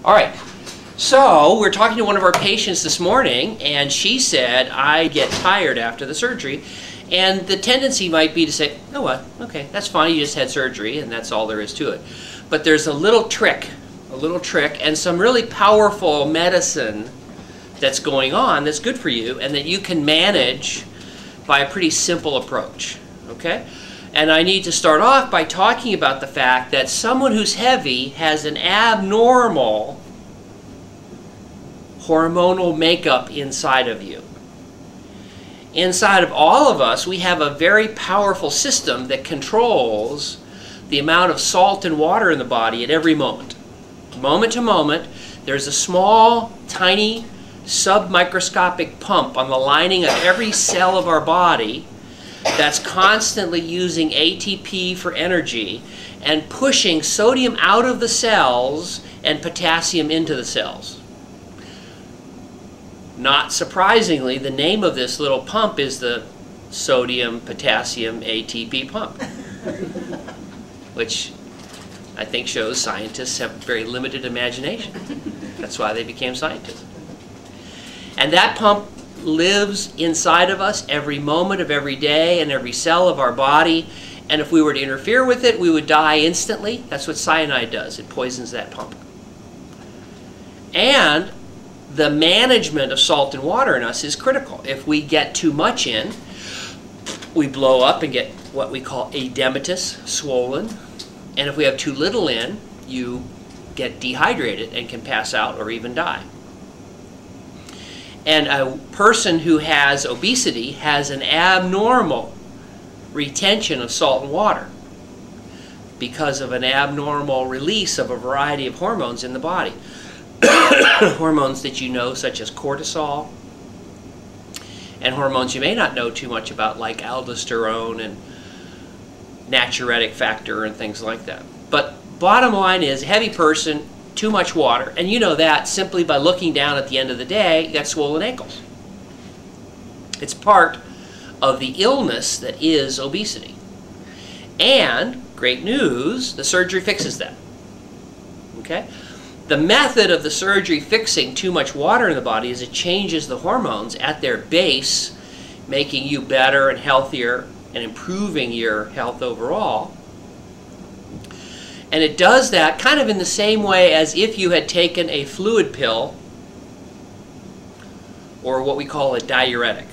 All right. So we're talking to one of our patients this morning, and she said, I get tired after the surgery. And the tendency might be to say, oh, what? Okay, that's fine. You just had surgery, and that's all there is to it. But there's a little trick, and some really powerful medicine that's going on that's good for you and that you can manage by a pretty simple approach, okay? And I need to start off by talking about the fact that someone who's heavy has an abnormal hormonal makeup inside of you. Inside of all of us, we have a very powerful system that controls the amount of salt and water in the body at every moment. Moment to moment, there's a small, tiny, submicroscopic pump on the lining of every cell of our body that's constantly using ATP for energy and pushing sodium out of the cells and potassium into the cells. Not surprisingly, the name of this little pump is the sodium potassium ATP pump, which I think shows scientists have very limited imagination. That's why they became scientists. And that pump lives inside of us every moment of every day and every cell of our body. And if we were to interfere with it, we would die instantly. That's what cyanide does. It poisons that pump. And the management of salt and water in us is critical. If we get too much in, we blow up and get what we call edematous, swollen. And if we have too little in, you get dehydrated and can pass out or even die. And a person who has obesity has an abnormal retention of salt and water because of an abnormal release of a variety of hormones in the body. Hormones that you know, such as cortisol, and hormones you may not know too much about, like aldosterone and natriuretic factor and things like that. But bottom line is, a heavy person, too much water, and you know that simply by looking down at the end of the day, you got swollen ankles. It's part of the illness that is obesity. And, great news, the surgery fixes that. Okay? The method of the surgery fixing too much water in the body is it changes the hormones at their base, making you better and healthier and improving your health overall. And it does that kind of in the same way as if you had taken a fluid pill or what we call a diuretic.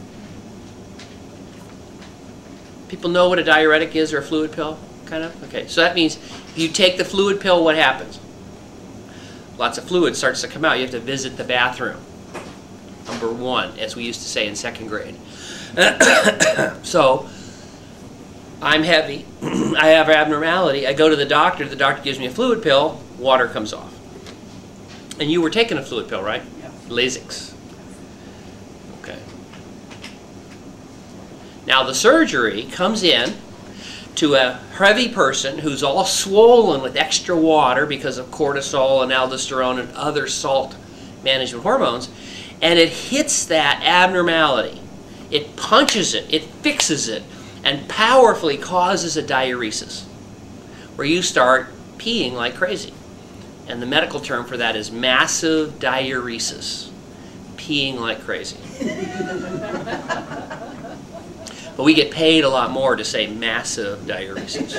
People know what a diuretic is or a fluid pill, kind of? Okay, so that means if you take the fluid pill, what happens? Lots of fluid starts to come out. You have to visit the bathroom. Number one, as we used to say in second grade. So, I'm heavy. I have an abnormality. I go to the doctor gives me a fluid pill, water comes off. And you were taking a fluid pill, right? Yeah. Lasix. Okay. Now the surgery comes in to a heavy person who's all swollen with extra water because of cortisol and aldosterone and other salt management hormones, and it hits that abnormality. It punches it, it fixes it, and powerfully causes a diuresis, where you start peeing like crazy. And the medical term for that is massive diuresis, peeing like crazy. But we get paid a lot more to say massive diuresis.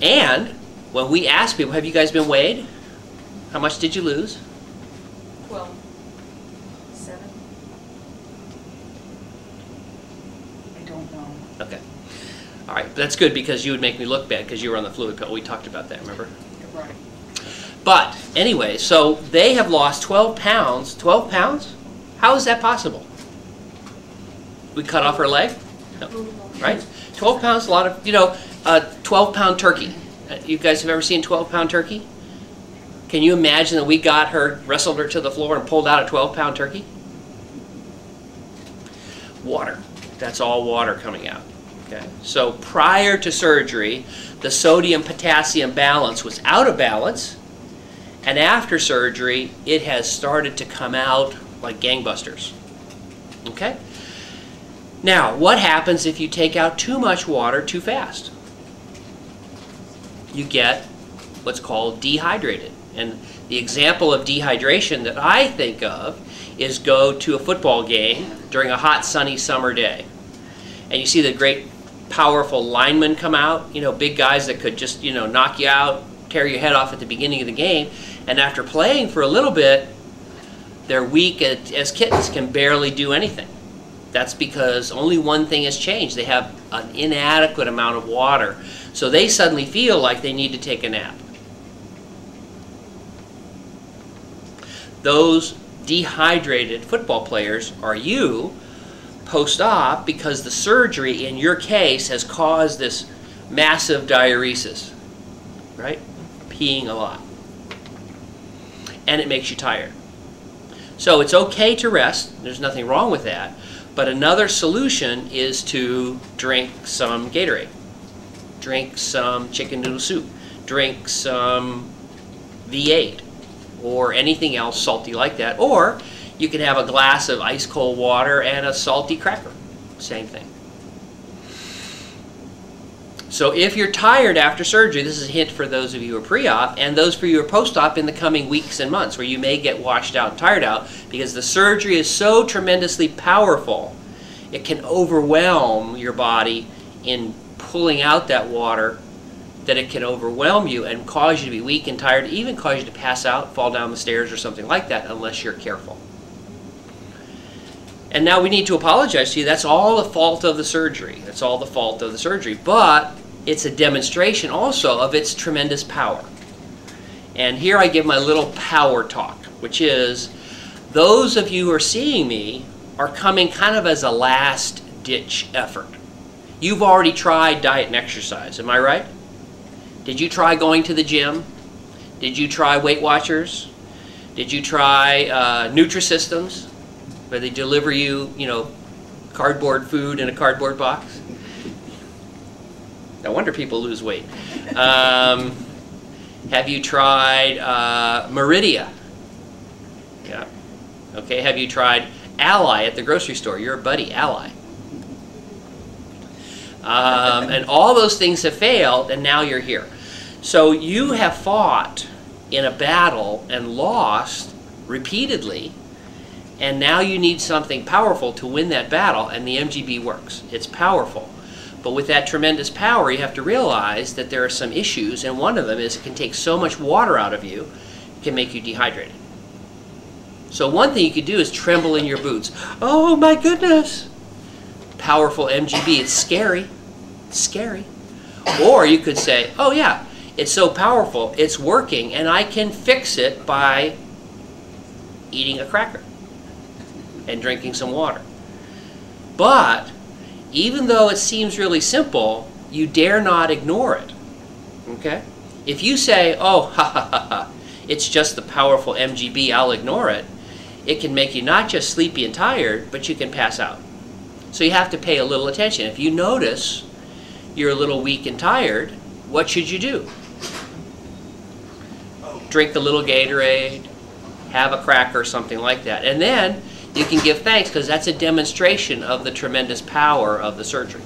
And when we ask people, have you guys been weighed? How much did you lose? 12. 7. I don't know. Okay. All right, that's good because you would make me look bad because you were on the fluid pill. We talked about that, remember? Right. But anyway, so they have lost 12 pounds. 12 pounds? How is that possible? We cut off her leg? No. Right? 12 pounds, a lot of, 12-pound turkey. You guys have ever seen 12-pound turkey? Can you imagine that we got her, wrestled her to the floor and pulled out a 12-pound turkey? Water. That's all water coming out. Okay. So prior to surgery, the sodium-potassium balance was out of balance, and after surgery, it has started to come out like gangbusters. Okay? Now, what happens if you take out too much water too fast? You get what's called dehydrated. And the example of dehydration that I think of is go to a football game during a hot, sunny summer day. And you see the great, powerful linemen come out, big guys that could just, knock you out, tear your head off at the beginning of the game. And after playing for a little bit, they're weak as kittens, can barely do anything. That's because only one thing has changed. They have an inadequate amount of water. So they suddenly feel like they need to take a nap. Those dehydrated football players are you post-op, because the surgery in your case has caused this massive diuresis, right? Peeing a lot. And it makes you tired. So it's okay to rest. There's nothing wrong with that. But another solution is to drink some Gatorade. Drink some chicken noodle soup. Drink some V8 or anything else salty like that. Or you can have a glass of ice cold water and a salty cracker. Same thing. So if you're tired after surgery, this is a hint for those of you who are pre-op and those for you who are post-op in the coming weeks and months, where you may get washed out and tired out because the surgery is so tremendously powerful, it can overwhelm your body in pulling out that water, that it can overwhelm you and cause you to be weak and tired, even cause you to pass out, fall down the stairs or something like that, unless you're careful. And now we need to apologize to you. That's all the fault of the surgery. That's all the fault of the surgery. But it's a demonstration also of its tremendous power. And here I give my little power talk, which is those of you who are seeing me are coming kind of as a last-ditch effort. You've already tried diet and exercise, am I right? Did you try going to the gym? Did you try Weight Watchers? Did you try Nutrisystems, where they deliver you, cardboard food in a cardboard box? No wonder people lose weight. Have you tried Meridia? Yeah. Okay. Have you tried Ally at the grocery store? Your buddy, Ally. And all those things have failed, and now you're here. So you have fought in a battle and lost repeatedly, and now you need something powerful to win that battle, and the MGB works. It's powerful. But with that tremendous power, you have to realize that there are some issues, and one of them is it can take so much water out of you, it can make you dehydrated. So one thing you could do is tremble in your boots. Oh my goodness! Powerful MGB, it's scary. It's scary. Or you could say, oh yeah, it's so powerful, it's working, and I can fix it by eating a cracker and drinking some water. But even though it seems really simple, you dare not ignore it. Okay? If you say, oh, ha ha ha ha, it's just the powerful MGB, I'll ignore it, it can make you not just sleepy and tired, but you can pass out. So you have to pay a little attention. If you notice you're a little weak and tired, what should you do? Drink a little Gatorade, have a cracker, something like that. And then you can give thanks, because that's a demonstration of the tremendous power of the surgery.